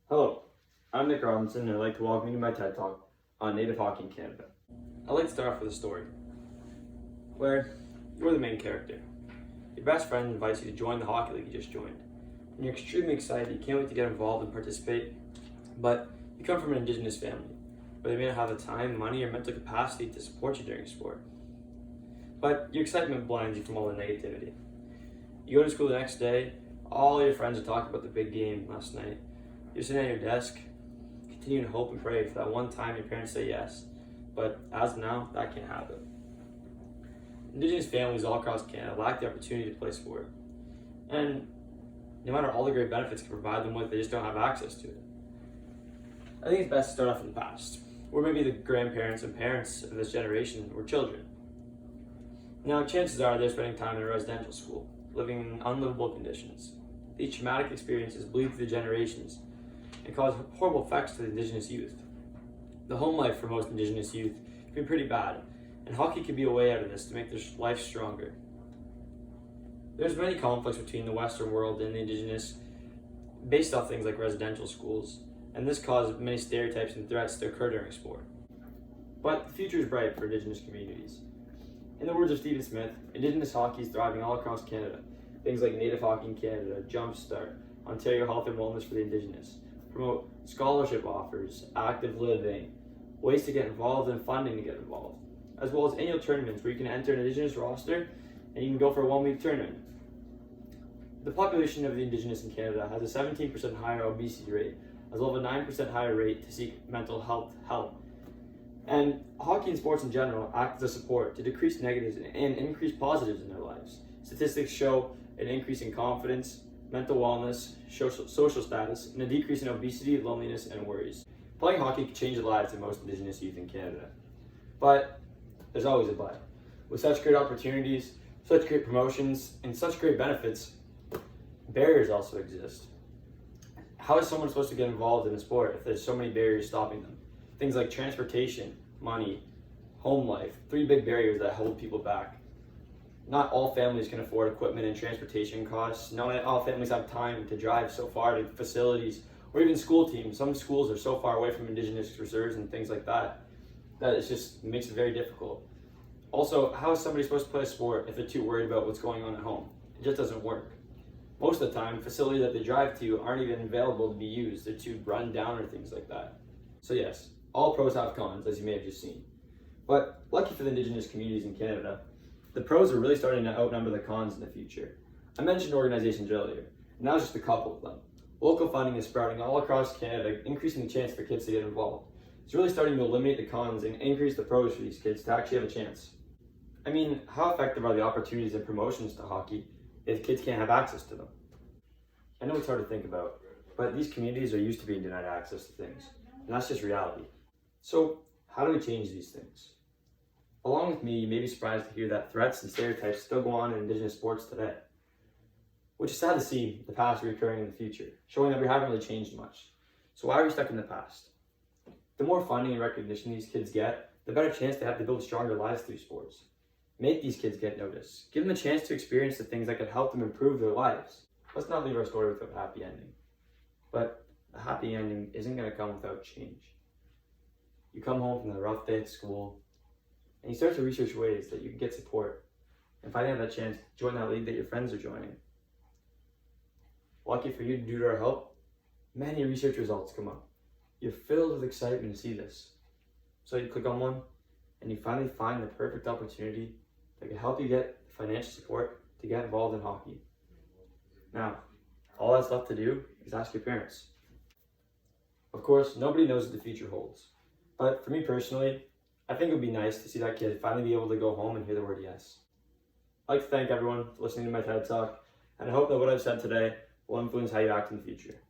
Hello, I'm Nick Robinson and I'd like to welcome you to my TED Talk on Native Hockey in Canada. I'd like to start off with a story where you're the main character. Your best friend invites you to join the hockey league you just joined. And you're extremely excited, you can't wait to get involved and participate, but you come from an Indigenous family where they may not have the time, money, or mental capacity to support you during sport. But your excitement blinds you from all the negativity. You go to school the next day, all your friends are talking about the big game last night. You're sitting at your desk, continuing to hope and pray for that one time your parents say yes. But as of now, that can't happen. Indigenous families all across Canada lack the opportunity to play sport. And no matter all the great benefits can provide them with, they just don't have access to it. I think it's best to start off in the past, where maybe the grandparents and parents of this generation were children. Now, chances are they're spending time in a residential school, living in unlivable conditions. These traumatic experiences bleed through the generations and cause horrible effects to the Indigenous youth. The home life for most Indigenous youth can be pretty bad, and hockey can be a way out of this to make their life stronger. There's many conflicts between the Western world and the Indigenous based off things like residential schools, and this caused many stereotypes and threats to occur during sport. But the future is bright for Indigenous communities. In the words of Stephen Smith, Indigenous hockey is thriving all across Canada. Things like Native Hockey in Canada, Jumpstart, Ontario Health and Wellness for the Indigenous, promote scholarship offers, active living, ways to get involved and funding to get involved, as well as annual tournaments where you can enter an Indigenous roster and you can go for a 1-week tournament. The population of the Indigenous in Canada has a 17% higher obesity rate, as well as a 9% higher rate to seek mental health help. And hockey and sports in general act as a support to decrease negatives and increase positives in their lives. Statistics show an increase in confidence, mental wellness, social status, and a decrease in obesity, loneliness, and worries. Playing hockey can change the lives of most Indigenous youth in Canada. But there's always a but. With such great opportunities, such great promotions, and such great benefits, barriers also exist. How is someone supposed to get involved in a sport if there's so many barriers stopping them? Things like transportation, money, home life, 3 big barriers that hold people back. Not all families can afford equipment and transportation costs. Not all families have time to drive so far to facilities or even school teams. Some schools are so far away from Indigenous reserves and things like that it just makes it very difficult. Also, how is somebody supposed to play a sport if they're too worried about what's going on at home? It just doesn't work. Most of the time, facilities that they drive to aren't even available to be used. They're too run down or things like that. So yes, all pros have cons, as you may have just seen. But lucky for the Indigenous communities in Canada, the pros are really starting to outnumber the cons in the future. I mentioned organizations earlier, and that was just a couple of them. Local funding is sprouting all across Canada, increasing the chance for kids to get involved. It's really starting to eliminate the cons and increase the pros for these kids to actually have a chance. I mean, how effective are the opportunities and promotions to hockey if kids can't have access to them? I know it's hard to think about, but these communities are used to being denied access to things, and that's just reality. So, how do we change these things? Along with me, you may be surprised to hear that threats and stereotypes still go on in Indigenous sports today, which is sad to see the past recurring in the future, showing that we haven't really changed much. So why are we stuck in the past? The more funding and recognition these kids get, the better chance they have to build stronger lives through sports. Make these kids get noticed. Give them a chance to experience the things that could help them improve their lives. Let's not leave our story without a happy ending. But a happy ending isn't going to come without change. You come home from a rough day at school, and you start to research ways that you can get support. And finally have that chance to join that league that your friends are joining. Lucky for you, due to our help, many research results come up. You're filled with excitement to see this. So you click on one, and you finally find the perfect opportunity that can help you get financial support to get involved in hockey. Now, all that's left to do is ask your parents. Of course, nobody knows what the future holds. But for me personally, I think it would be nice to see that kid finally be able to go home and hear the word yes. I'd like to thank everyone for listening to my TED Talk, and I hope that what I've said today will influence how you act in the future.